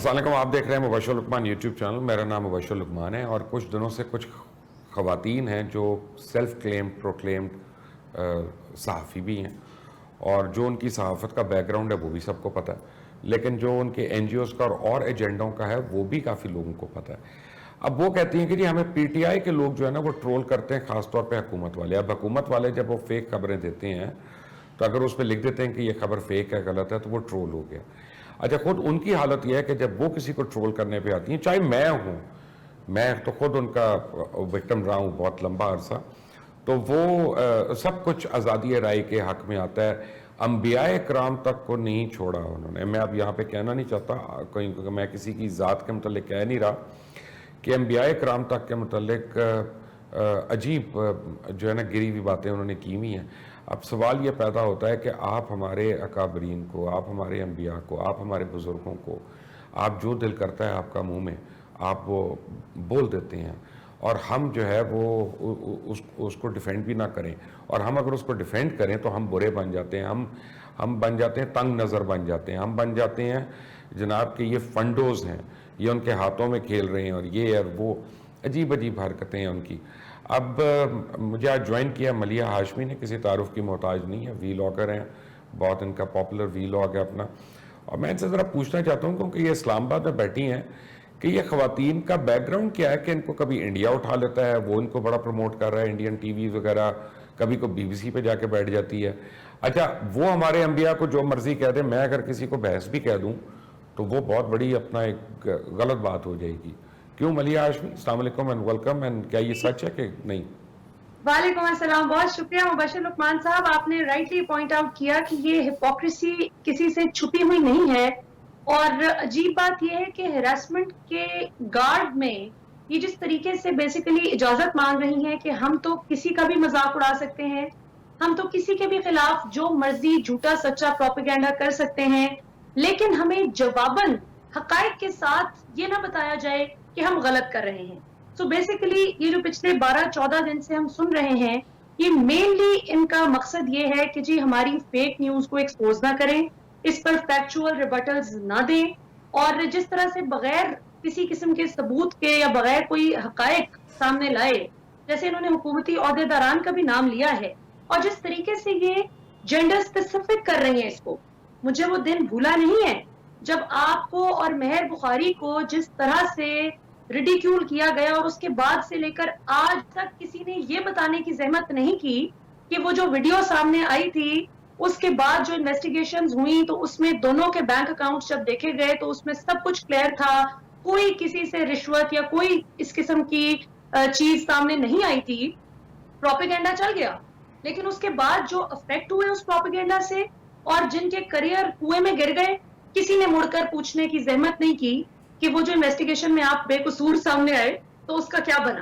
السلام علیکم. آپ دیکھ رہے ہیں مبشر لقمان یوٹیوب چینل. میرا نام مبشر لقمان ہے اور کچھ دنوں سے کچھ خواتین ہیں جو سیلف کلیم پروکلیمڈ صحافی بھی ہیں اور جو ان کی صحافت کا بیک گراؤنڈ ہے وہ بھی سب کو پتہ ہے, لیکن جو ان کے این جی اوز کا اور ایجنڈوں کا ہے وہ بھی کافی لوگوں کو پتہ ہے. اب وہ کہتی ہیں کہ جی ہمیں پی ٹی آئی کے لوگ جو ہے نا وہ ٹرول کرتے ہیں, خاص طور پہ حکومت والے. اب حکومت والے جب وہ فیک خبریں دیتے ہیں تو اگر اس پہ لکھ دیتے ہیں کہ یہ خبر فیک ہے, غلط ہے, تو وہ ٹرول ہو گیا. اچھا, خود ان کی حالت یہ ہے کہ جب وہ کسی کو ٹرول کرنے پہ آتی ہیں, چاہے میں ہوں, میں تو خود ان کا وکٹم رہا ہوں بہت لمبا عرصہ, تو وہ سب کچھ آزادی رائے کے حق میں آتا ہے. انبیاء کرام تک کو نہیں چھوڑا انہوں نے. میں اب یہاں پہ کہنا نہیں چاہتا کہیں میں کسی کی ذات کے متعلق کہہ نہیں رہا کہ انبیاء کرام تک کے متعلق عجیب جو ہے نا گری ہوئی باتیں انہوں نے کی ہوئی ہیں. اب سوال یہ پیدا ہوتا ہے کہ آپ ہمارے اکابرین کو, آپ ہمارے انبیاء کو, آپ ہمارے بزرگوں کو, آپ جو دل کرتا ہے آپ کا منہ میں آپ وہ بول دیتے ہیں, اور ہم جو ہے وہ اس کو ڈیفینڈ بھی نہ کریں, اور ہم اگر اس کو ڈیفینڈ کریں تو ہم برے بن جاتے ہیں, ہم بن جاتے ہیں تنگ نظر بن جاتے ہیں, ہم بن جاتے ہیں جناب کہ یہ فنڈوز ہیں, یہ ان کے ہاتھوں میں کھیل رہے ہیں, اور یہ اور وہ عجیب عجیب حرکتیں ہیں ان کی. اب مجھے آج جوائن کیا ملیہ ہاشمی نے, کسی تعارف کی محتاج نہیں ہے, وی لاگر ہیں, بہت ان کا پاپولر وی لاگ ہے اپنا. اور میں ان سے ذرا پوچھنا چاہتا ہوں کیونکہ یہ اسلام آباد میں بیٹھی ہیں کہ یہ خواتین کا بیک گراؤنڈ کیا ہے کہ ان کو کبھی انڈیا اٹھا لیتا ہے, وہ ان کو بڑا پروموٹ کر رہا ہے, انڈین ٹی ویز وغیرہ, کبھی کو بی بی سی پہ جا کے بیٹھ جاتی ہے. اچھا, وہ ہمارے انبیاء کو جو مرضی کہہ دیں, میں اگر کسی کو بحث بھی کہہ دوں تو وہ بہت بڑی اپنا ایک غلط بات ہو جائے گی. کیوں ملیہ ہاشمی؟ السلام علیکم اینڈ ویلکم. اینڈ کیا یہ سچ ہے کہ نہیں؟ وعلیکم السلام, بہت شکریہ مبشر لقمان صاحب. آپ نے رائٹلی پوائنٹ آؤٹ کیا کہ یہ ہپوکریسی کسی سے چھپی ہوئی نہیں ہے, اور عجیب بات یہ ہے کہ ہراسمنٹ کے گارڈ میں یہ جس طریقے سے بیسیکلی اجازت مانگ رہی ہیں کہ ہم تو کسی کا بھی مذاق اڑا سکتے ہیں, ہم تو کسی کے بھی خلاف جو مرضی جھوٹا سچا پروپیگنڈا کر سکتے ہیں, لیکن ہمیں جواباً حقائق کے ساتھ یہ نہ بتایا جائے کہ ہم غلط کر رہے ہیں. سو بیسیکلی یہ جو پچھلے 12-14 دن سے ہم سن رہے ہیں, یہ مینلی ان کا مقصد یہ ہے کہ جی ہماری فیک نیوز کو ایکسپوز نہ کریں, اس پر فیکچوئل ریبٹلز نہ دیں, اور جس طرح سے بغیر کسی قسم کے ثبوت کے یا بغیر کوئی حقائق سامنے لائے, جیسے انہوں نے حکومتی عہدیداران کا بھی نام لیا ہے, اور جس طریقے سے یہ جینڈر اسپیسیفک کر رہی ہیں اس کو, مجھے وہ دن بھولا نہیں ہے جب آپ کو اور مہر بخاری کو جس طرح سے ریڈیکیول کیا گیا, اور اس کے بعد سے لے کر آج تک کسی نے یہ بتانے کی زحمت نہیں کی کہ وہ جو ویڈیو سامنے آئی تھی اس کے بعد جو انویسٹیگیشنز ہوئی تو اس میں دونوں کے بینک اکاؤنٹس جب دیکھے گئے تو اس میں سب کچھ کلیئر تھا, کوئی کسی سے رشوت یا کوئی اس قسم کی چیز سامنے نہیں آئی تھی. پروپیگنڈا چل گیا, لیکن اس کے بعد جو افیکٹ ہوئے اس پروپیگنڈا سے اور جن کے کریئر کنویں میں گر گئے, کسی نے مڑ کر پوچھنے کی زحمت نہیں کی کہ وہ جو انویسٹیگیشن میں آپ بے قصور سامنے آئے تو اس کا کیا بنا.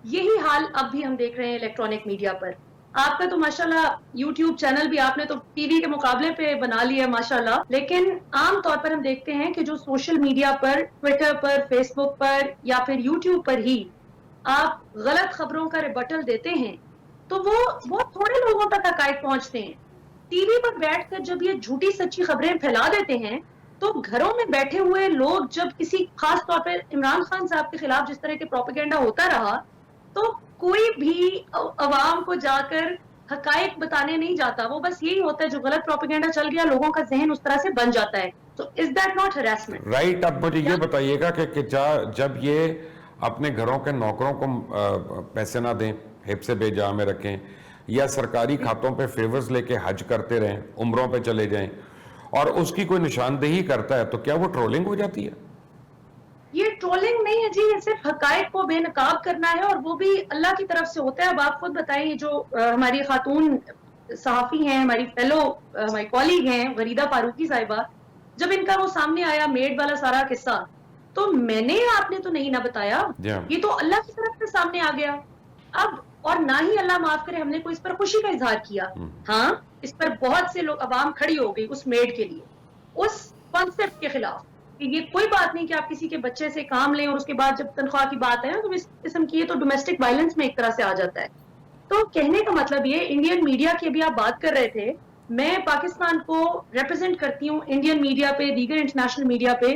یہی حال اب بھی ہم دیکھ رہے ہیں الیکٹرانک میڈیا پر. آپ کا تو ماشاءاللہ یوٹیوب چینل بھی آپ نے تو ٹی وی کے مقابلے پہ بنا لیا ماشاءاللہ, لیکن عام طور پر ہم دیکھتے ہیں کہ جو سوشل میڈیا پر, ٹویٹر پر, فیس بک پر یا پھر یوٹیوب پر ہی آپ غلط خبروں کا ریبٹل دیتے ہیں تو وہ بہت تھوڑے لوگوں تک حقائق پہنچتے ہیں. ٹی وی پر بیٹھ کر جب یہ جھوٹی سچی خبریں پھیلا دیتے ہیں تو گھروں میں بیٹھے ہوئے لوگ جب کسی, خاص طور پہ عمران خان صاحب کے خلاف جس طرح کے پروپیگنڈا ہوتا رہا, تو کوئی بھی عوام کو جا کر حقائق بتانے نہیں جاتا, وہ بس یہی ہوتا ہے جو غلط پروپیگنڈا چل گیا لوگوں کا ذہن اس طرح سے بن جاتا ہے. تو is that not harassment? Right. اب مجھے یہ بتائیے گا کہ جب یہ اپنے گھروں کے نوکروں کو پیسے نہ دیں, حب سے بے جا میں رکھیں, یا سرکاری کھاتوں پہ فیورز لے کے حج کرتے رہیں, عمروں پہ چلے جائیں, اور اس کی کوئی نشاندہی کرتا ہے, تو کیا وہ ٹرولنگ ہو جاتی ہے؟ یہ ٹرولنگ نہیں ہے جی, یہ صرف حقائق کو بے نقاب کرنا ہے, اور وہ بھی اللہ کی طرف سے ہوتا ہے. اب آپ خود بتائیں, یہ جو ہماری خاتون صحافی ہیں, ہماری فیلو ہماری کالیگ ہیں غریدہ فاروقی صاحبہ, جب ان کا وہ سامنے آیا میڈ والا سارا قصہ, تو میں نے آپ نے تو نہیں نہ بتایا, یہ تو اللہ کی طرف سے سامنے آ گیا. اب اور نہ ہی اللہ معاف کرے ہم نے کوئی اس پر خوشی کا اظہار کیا. ہاں, اس پر بہت سے لوگ, عوام کھڑی ہو گئی اس میڈ کے لیے, اس کانسیپٹ کے خلاف کہ یہ کوئی بات نہیں کہ آپ کسی کے بچے سے کام لیں اور اس کے بعد جب تنخواہ کی بات ہے تو اس قسم کی, تو ڈومیسٹک وائلنس میں ایک طرح سے آ جاتا ہے. تو کہنے کا مطلب یہ, انڈین میڈیا کی ابھی آپ بات کر رہے تھے, میں پاکستان کو ریپرزینٹ کرتی ہوں انڈین میڈیا پہ, دیگر انٹرنیشنل میڈیا پہ.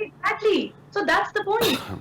Exactly. So that's the point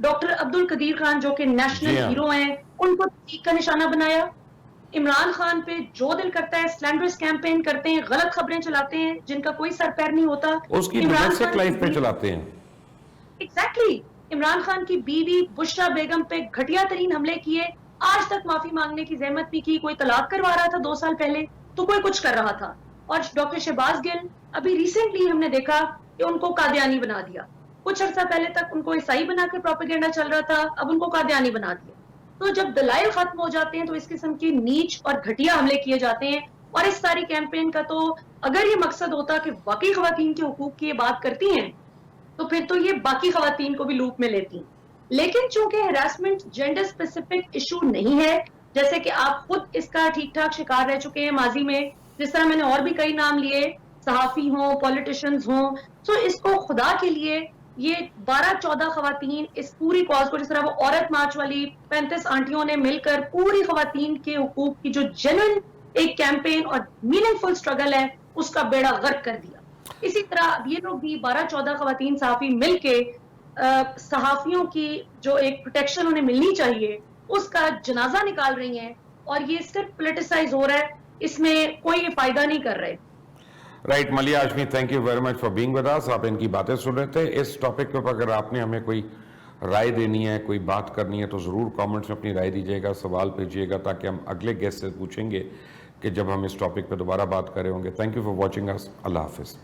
doctor عبد القدیر خان جو کہ نیشنل جی ہاں۔ ہیرو ہیں ان کو تحقیق کا نشانہ بنایا. عمران خان پہ جو دل کرتا ہے سلینڈرس کیمپین کرتے ہیں, غلط خبریں چلاتے ہیں جن کا کوئی سر پیر نہیں ہوتا. اس کی عمران ڈومیسٹک خان لائف پہ چلاتے ہیں. ایگزیکٹلی عمران خان کی بیوی بشرا بیگم پہ گھٹیا ترین حملے کیے, آج تک معافی مانگنے کی زحمت نہیں کی. کوئی طلاق کروا رہا تھا 2 سال پہلے تو کوئی کچھ کر رہا تھا. اور ڈاکٹر شہباز گل ابھی ریسنٹلی ہم نے دیکھا کہ ان کو قادیانی بنا دیا. کچھ عرصہ پہلے تک ان کو عیسائی بنا کے پروپیگنڈا چل رہا تھا, اب ان کو قادیانی بنا دیا. تو جب دلائل ختم ہو جاتے ہیں تو اس قسم کی نیچ اور گھٹیا حملے کیے جاتے ہیں. اور اس ساری کیمپین کا تو اگر یہ مقصد ہوتا کہ واقعی خواتین کے حقوق کی یہ بات کرتی ہیں تو پھر تو یہ باقی خواتین کو بھی لوپ میں لیتی ہیں. لیکن چونکہ ہراسمنٹ جینڈر اسپیسیفک ایشو نہیں ہے, جیسے کہ آپ خود اس کا ٹھیک ٹھاک شکار رہ چکے ہیں ماضی میں, جس طرح میں نے اور بھی کئی نام لیے, صحافی ہوں, پولیٹیشنز ہوں, تو اس کو خدا کے لیے یہ 12-14 خواتین اس پوری کاز کو, جس طرح وہ عورت مارچ والی 35 آنٹیوں نے مل کر پوری خواتین کے حقوق کی جو جنوین ایک کیمپین اور میننگ فل اسٹرگل ہے اس کا بیڑا غرق کر دیا. اسی طرح یہ لوگ بھی 12-14 خواتین صحافی مل کے صحافیوں کی جو ایک پروٹیکشن انہیں ملنی چاہیے اس کا جنازہ نکال رہی ہیں, اور یہ صرف پولیٹیسائز ہو رہا ہے, اس میں کوئی فائدہ نہیں کر رہے. Right, Maleeha Hashmi, thank you very much for being with us. آپ ان کی باتیں سن رہے تھے. اس ٹاپک کے اوپر اگر آپ نے ہمیں کوئی رائے دینی ہے, کوئی بات کرنی ہے تو ضرور کامنٹس میں اپنی رائے دیجیے گا, سوال بھیجیے گا, تاکہ ہم اگلے گیسٹ سے پوچھیں گے کہ جب ہم اس ٹاپک پہ دوبارہ بات کرے ہوں گے. تھینک یو فار واچنگ اس. اللہ حافظ.